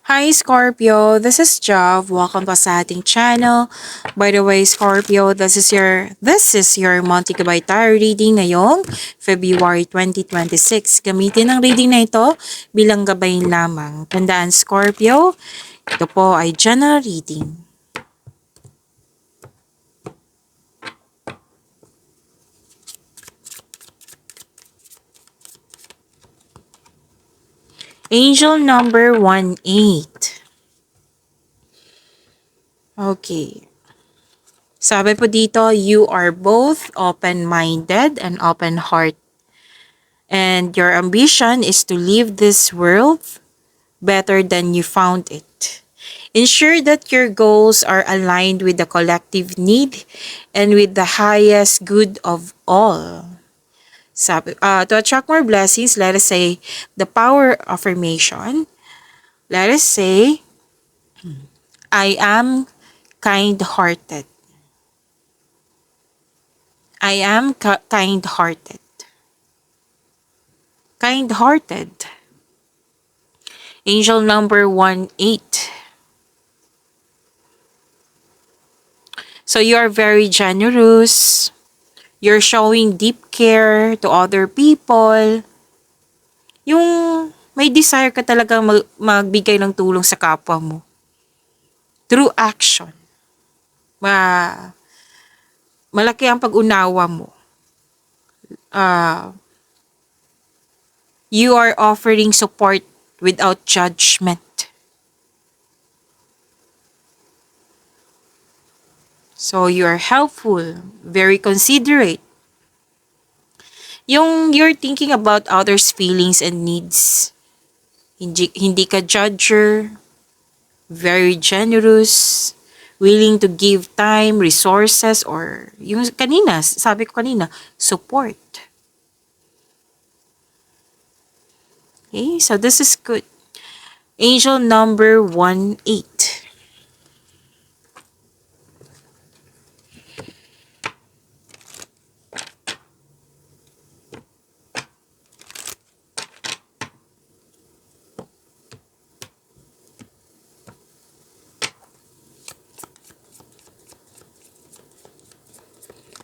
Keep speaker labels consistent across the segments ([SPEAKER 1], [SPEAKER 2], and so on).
[SPEAKER 1] Hi Scorpio, this is Jav. Welcome pa sa ating channel. By the way, Scorpio, this is your monthly gabay tarot reading ngayong February 2026. Gamitin ang reading na ito bilang gabay lamang. Tandaan Scorpio, ito po ay general reading. Angel number 18. Okay. Sabi po dito, you are both open-minded and open-hearted. And your ambition is to leave this world better than you found it. Ensure that your goals are aligned with the collective need and with the highest good of all. To attract more blessings, let us say the power affirmation. Let us say, I am kind-hearted. I am kind-hearted. Kind-hearted. Angel number 18. So you are very generous. You're showing deep care to other people. Yung may desire ka talaga magbigay ng tulong sa kapwa mo. Through action. Ma malaki ang pag-unawa mo. You are offering support without judgment. So you are helpful, very considerate. Yung you're thinking about others' feelings and needs. Hindi ka judger, very generous, willing to give time, resources, or yung kanina, sabi ko kanina, support. Okay, so this is good. Angel number 18.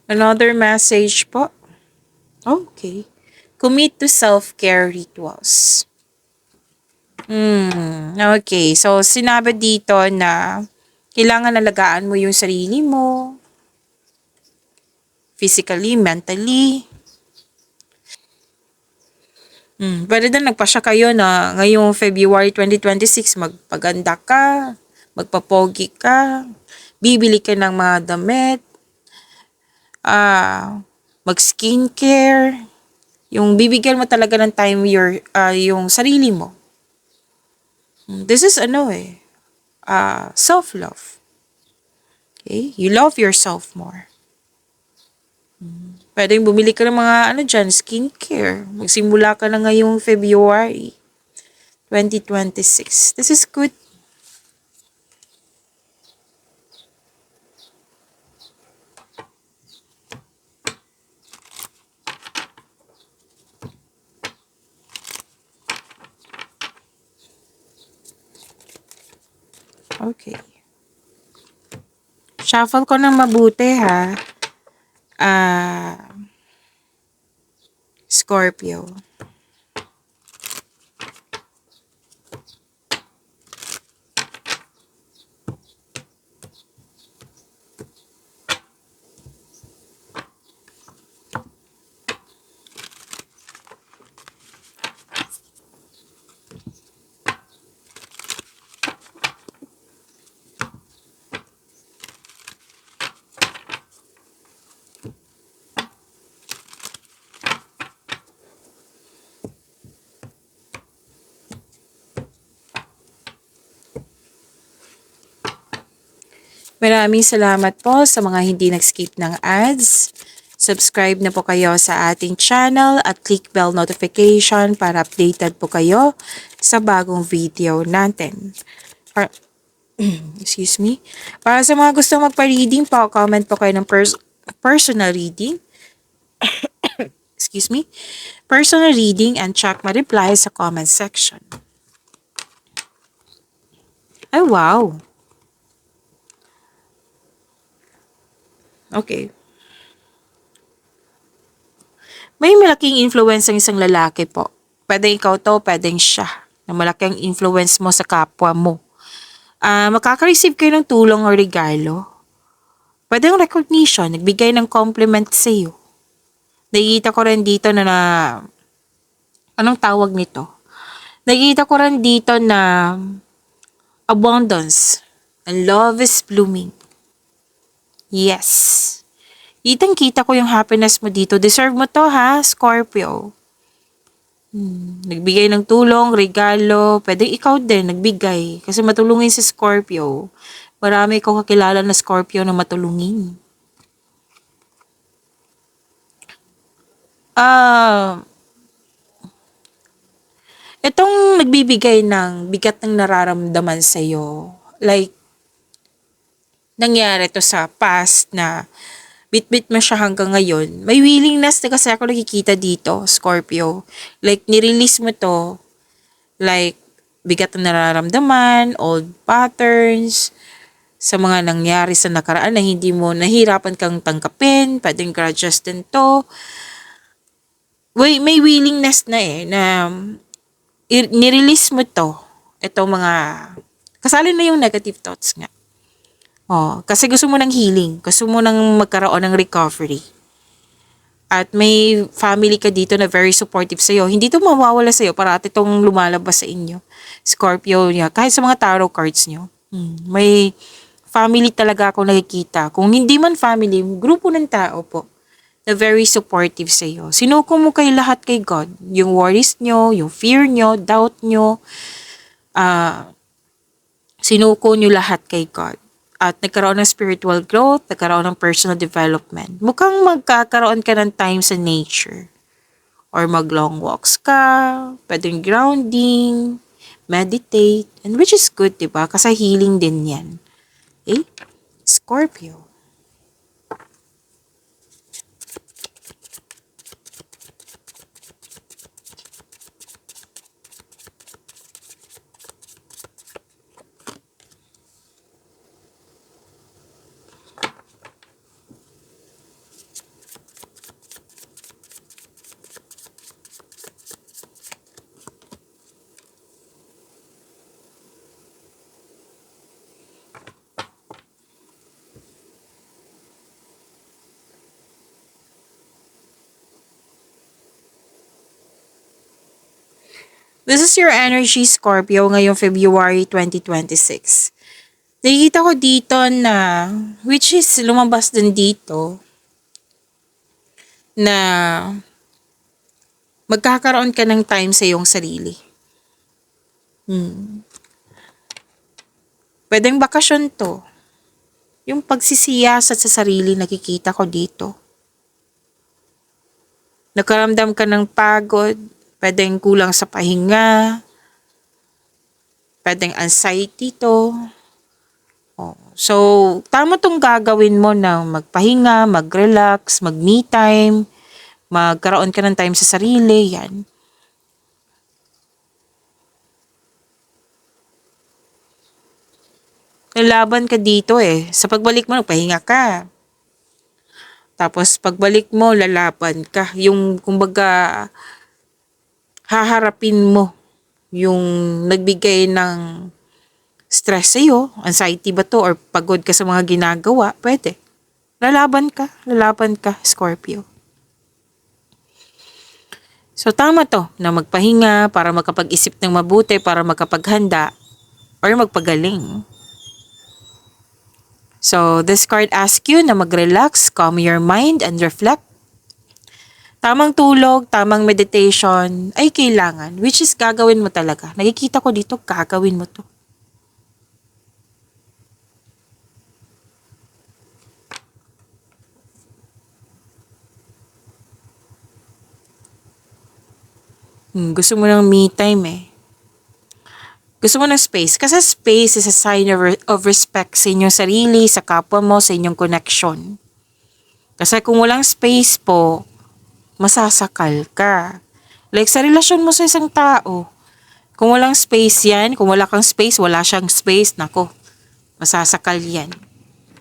[SPEAKER 1] Another message po. Okay. Commit to self-care rituals. Okay. So, sinabi dito na kailangan alagaan mo yung sarili mo, physically, mentally. Pwede na nagpasya kayo na ngayong February 2026, magpaganda ka, magpapogi ka, bibili ka ng mga damit, mag-skincare, yung bibigyan mo talaga ng time yung sarili mo. This is self-love. Okay? You love yourself more. Pwedeng bumili ka ng mga skincare. Magsimula ka na ngayong February 2026. This is good. Okay. Shuffle ko ng mabuti ha. Scorpio. Maraming salamat po sa mga hindi nag-skip ng ads. Subscribe na po kayo sa ating channel at click bell notification para updated po kayo sa bagong video natin. Excuse me. Para sa mga gusto magpa-reading po, comment po kayo ng personal reading. Excuse me. Personal reading and check my reply sa comment section. Ay, wow. Okay. May malaking influence ang isang lalaki po. Pwedeng ikaw to, pwedeng siya. Na malaki ang influence mo sa kapwa mo. Makaka-receive kayo ng tulong o regalo. Pwedeng recognition, nagbigay ng compliment sa iyo. Nakikita ko rin dito anong tawag nito? Nakikita ko rin dito na abundance and love is blooming. Yes. Kitang-kita ko yung happiness mo dito. Deserve mo to ha, Scorpio. Nagbigay ng tulong, regalo, pwede ikaw din nagbigay. Kasi matulungin si Scorpio. Marami ko kakilala na Scorpio na matulungin. Itong nagbibigay ng bigat ng nararamdaman sa'yo, like, nangyari to sa past na bit-bit mo siya hanggang ngayon, may willingness na kasi ako nakikita dito, Scorpio. Like, nirelease mo to, like, bigat na nararamdaman, old patterns, sa mga nangyari sa nakaraan na hindi mo nahirapan kang tangkapin, pwedeng grudges din to. May willingness na na nirelease mo to. Ito mga, kasali na yung negative thoughts nga. Kasi gusto mo ng healing. Gusto mo nang magkaroon ng recovery. At may family ka dito na very supportive sa'yo. Hindi to mawawala sa'yo. Parati itong lumalabas sa inyo. Scorpio niya. Kahit sa mga tarot cards nyo. May family talaga ako nakikita. Kung hindi man family, grupo ng tao po. Na very supportive sa'yo. Sinuko mo kay lahat kay God. Yung worries nyo, yung fear nyo, doubt nyo. Sinuko nyo lahat kay God. At nagkaroon ng spiritual growth, nagkaroon ng personal development. Mukhang magkakaroon ka ng time sa nature. Or mag-long walks ka, pwedeng grounding, meditate, and which is good, diba? Kasi healing din yan. Okay? Scorpio. This is your energy, Scorpio, ngayong February 2026. Nakikita ko dito na, which is lumabas din dito, na magkakaroon ka ng time sa iyong sarili. Pwedeng bakasyon to. Yung pagsisiyasat sa sarili, nakikita ko dito. Nakaramdam ka ng pagod, pwedeng kulang sa pahinga, pwedeng anxiety to. So, tama tong gagawin mo na magpahinga, mag-relax, mag-me time, magkaroon ka ng time sa sarili, yan. Lalaban ka dito sa pagbalik mo, nagpahinga ka. Tapos pagbalik mo, lalaban ka. Yung, kumbaga, haharapin mo yung nagbigay ng stress sa'yo, anxiety ba to, or pagod ka sa mga ginagawa, pwede. Lalaban ka, Scorpio. So tama to, na magpahinga para makapag-isip ng mabuti, para makapaghanda, or magpagaling. So this card asks you na mag-relax, calm your mind, and reflect. Tamang tulog, tamang meditation ay kailangan, which is gagawin mo talaga. Nakikita ko dito, gagawin mo to. Gusto mo ng me time Gusto mo ng space. Kasi space is a sign of respect sa inyong sarili, sa kapwa mo, sa inyong connection. Kasi kung walang space po, masasakal ka. Like sa relasyon mo sa isang tao, Kung walang space yan, kung wala kang space, wala siyang space, nako, masasakal yan.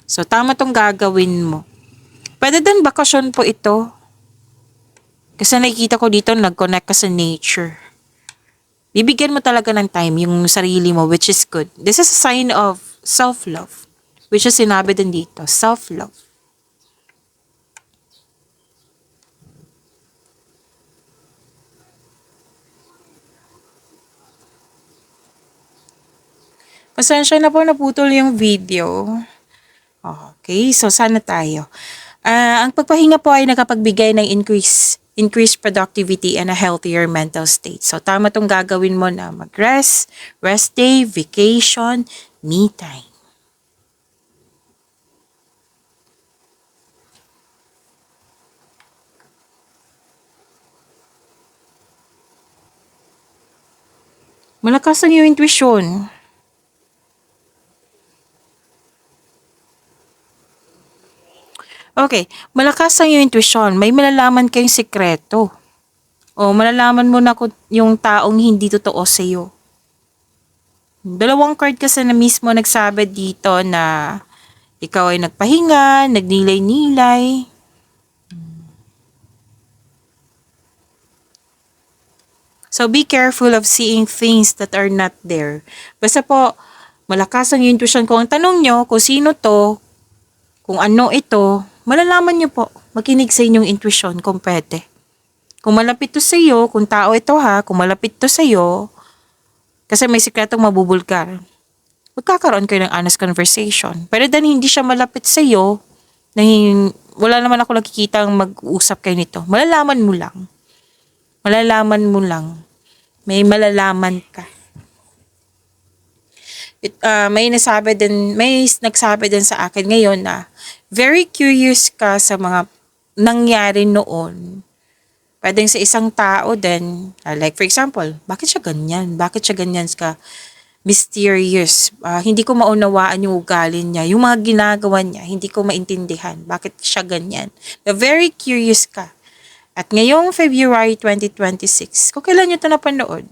[SPEAKER 1] So, tama tong gagawin mo. Pwede din bakasyon po ito. Kasi nakikita ko dito, nag-connect ka sa nature. Bibigyan mo talaga ng time yung sarili mo, which is good. This is a sign of self-love. Which is sinabi din dito, self-love. Pasensya na po, naputol yung video. Okay, so sana tayo. Ang pagpahinga po ay nakapagbigay ng increased productivity and a healthier mental state. So tama tong gagawin mo na mag-rest, rest day, vacation, me time. Malakas ang iyong intuition. Okay, malakas ang iyong intuition. May malalaman kayong sikreto. O malalaman mo na kung yung taong hindi totoo sa iyo. Dalawang card kasi na mismo nagsabi dito na ikaw ay nagpahinga, nagnilay-nilay. So be careful of seeing things that are not there. Basta po, malakas ang intuition. Kung ang tanong nyo kung sino to, kung ano ito, malalaman nyo po. Makinig sa inyong intuition kung pwede. Kung malapit to sa iyo, kung tao ito ha, kung malapit to sa iyo, kasi may sikretong mabubulgar, magkakaroon kayo ng honest conversation. Pero then hindi siya malapit sa iyo, wala naman ako nakikita ang mag-uusap kayo nito. Malalaman mo lang. Malalaman mo lang. May malalaman ka. May nagsabi din sa akin ngayon na very curious ka sa mga nangyari noon. Pwedeng sa isang tao din, like for example, bakit siya ganyan? Bakit siya ganyan ka mysterious? Hindi ko maunawaan yung ugali niya. Yung mga ginagawa niya, hindi ko maintindihan. Bakit siya ganyan? But very curious ka. At ngayong February 2026, kung kailan nyo ito napanood,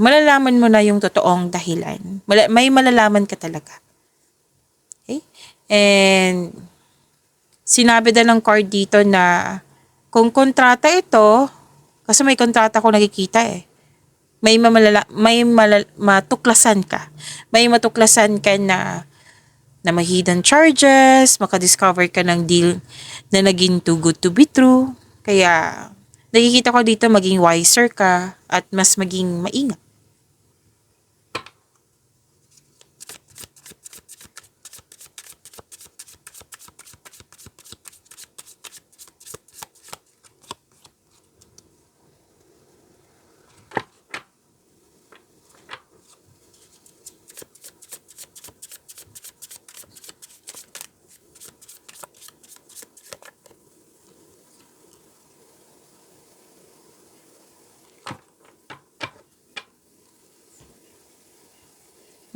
[SPEAKER 1] malalaman mo na yung totoong dahilan. May malalaman ka talaga. Okay? And sinabi din ng card dito na kung kontrata ito, kasi may kontrata ko nakikita matuklasan ka. May matuklasan ka na may hidden charges, makadiscover ka ng deal na naging too good to be true. Kaya nakikita ko dito maging wiser ka at mas maging maingat.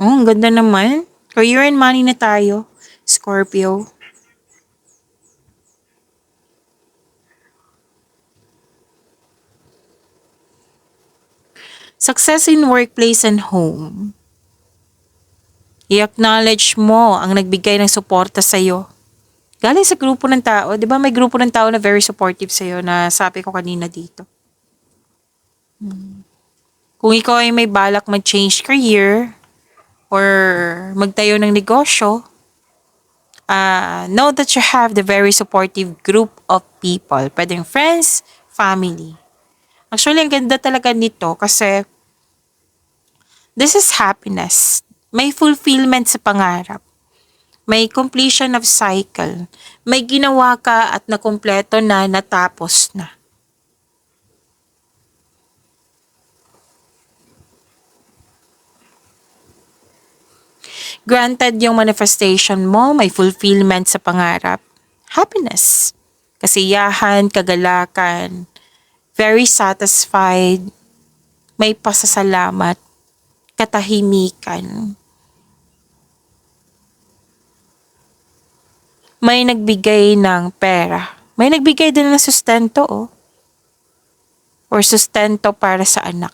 [SPEAKER 1] Oh, ang ganda naman. Career and money na tayo, Scorpio. Success in workplace and home. I-acknowledge mo ang nagbigay ng suporta sa'yo. Galing sa grupo ng tao. Di ba may grupo ng tao na very supportive sa'yo na sabi ko kanina dito. Kung ikaw ay may balak mag-change career or magtayo ng negosyo, know that you have the very supportive group of people. Pwedeng friends, family. Actually, ang ganda talaga nito kasi this is happiness. May fulfillment sa pangarap. May completion of cycle. May ginawa ka at nakumpleto na, natapos na. Granted yung manifestation mo, may fulfillment sa pangarap. Happiness. Kasiyahan, kagalakan, very satisfied, may pasasalamat, katahimikan. May nagbigay ng pera. May nagbigay din ng sustento, or sustento para sa anak.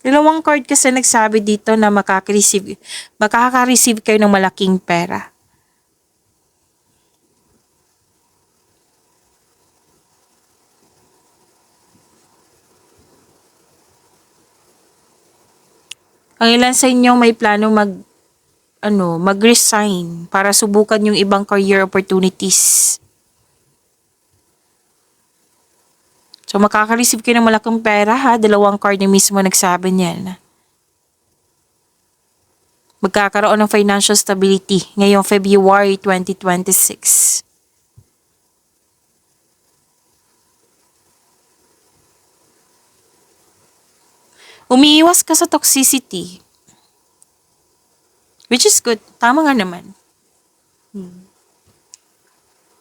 [SPEAKER 1] Dalawang card kasi nagsabi dito na makaka-receive kayo ng malaking pera. Ang ilan sa inyo may plano mag-resign para subukan yung ibang career opportunities. So, makaka-receive kayo ng malaking pera ha. Dalawang card na mismo nagsabi niyan. Magkakaroon ng financial stability ngayong February 2026. Umiiwas ka sa toxicity. Which is good. Tama nga naman.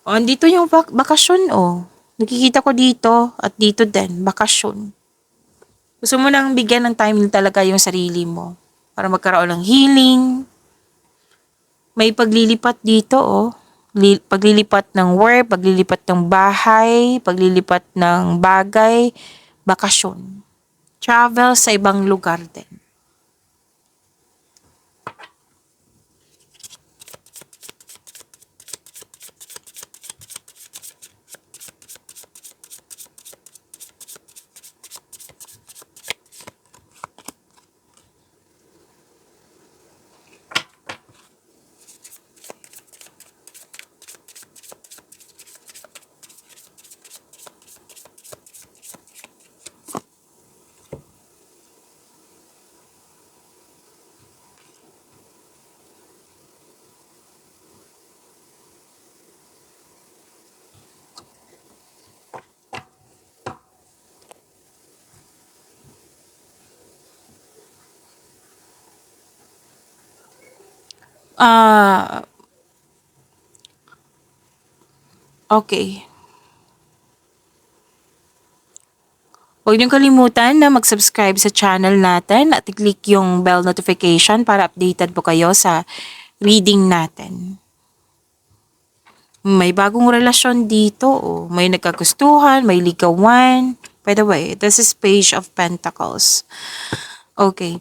[SPEAKER 1] O, andito yung bakasyon, oh. Nakikita ko dito at dito din, bakasyon. Gusto mo nang bigyan ng time talaga yung sarili mo para magkaroon ng healing. May paglilipat dito, oh. Paglilipat ng work, paglilipat ng bahay, paglilipat ng bagay, bakasyon. Travel sa ibang lugar din. Okay. Huwag niyong kalimutan na mag-subscribe sa channel natin at i-click yung bell notification para updated po kayo sa reading natin. May bagong relasyon dito. Oh. May nagkagustuhan, may ligawan. By the way, this is Page of Pentacles. Okay.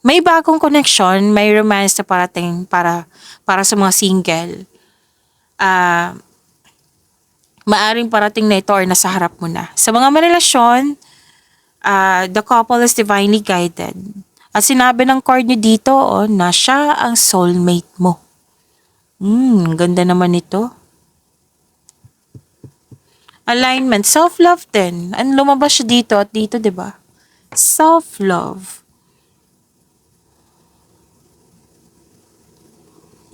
[SPEAKER 1] May bagong connection, may romance na parating para sa mga single. Maaring parating na ito or nasa harap mo na. Sa mga marelasyon, the couple is divinely guided. At sinabi ng card nyo dito na siya ang soulmate mo. Ganda naman ito. Alignment, self-love din. Ang lumabas siya dito at dito, 'di ba? Self-love.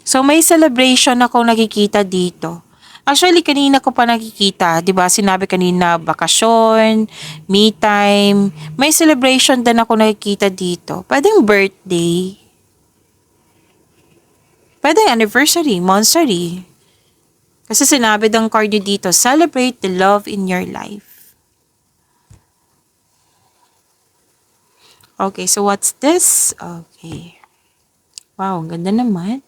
[SPEAKER 1] So may celebration ako nakikita dito. Actually, kanina ko pa nakikita, 'di ba? Sinabi kanina bakasyon, me time. May celebration din ako nakikita dito. Pwedeng birthday. Pwedeng anniversary, monthsary. Kasi sinabi ng card nyo dito, celebrate the love in your life. Okay, so what's this? Okay. Wow, ang ganda naman.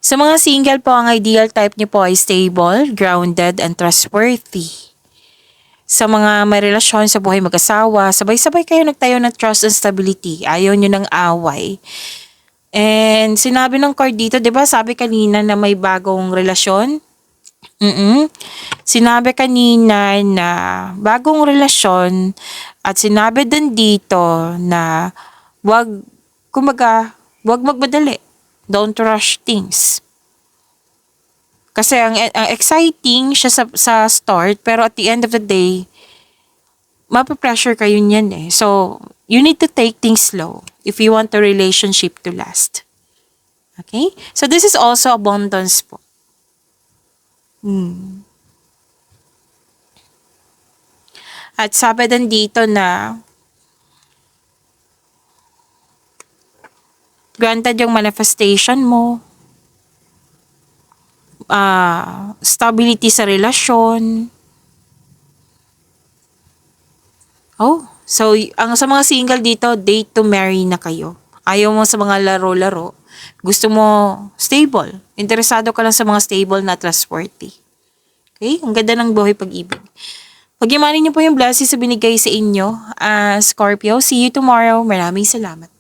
[SPEAKER 1] Sa mga single po, ang ideal type niyo po ay stable, grounded, and trustworthy. Sa mga may relasyon sa buhay mag-asawa, sabay-sabay kayo nagtayo ng trust and stability. Ayaw nyo ng away. And sinabi ng card dito, di ba sabi kanina na may bagong relasyon? Sinabi kanina na bagong relasyon at sinabi din dito na wag magmadali. Don't rush things. Kasi ang exciting siya sa start, pero at the end of the day, mapapressure kayo niyan eh. So, you need to take things slow if you want the relationship to last. Okay? So, this is also abundance po. At sabi din dito na granted yung manifestation mo, stability sa relasyon. Oh, so ang sa mga single dito, date to marry na kayo. Ayaw mo sa mga laro-laro. Gusto mo stable. Interesado ka lang sa mga stable na trustworthy. Okay? Ang ganda ng buhay pag-ibig. Pag-imanin niyo po yung blessings na binigay sa inyo, Scorpio. See you tomorrow. Maraming salamat.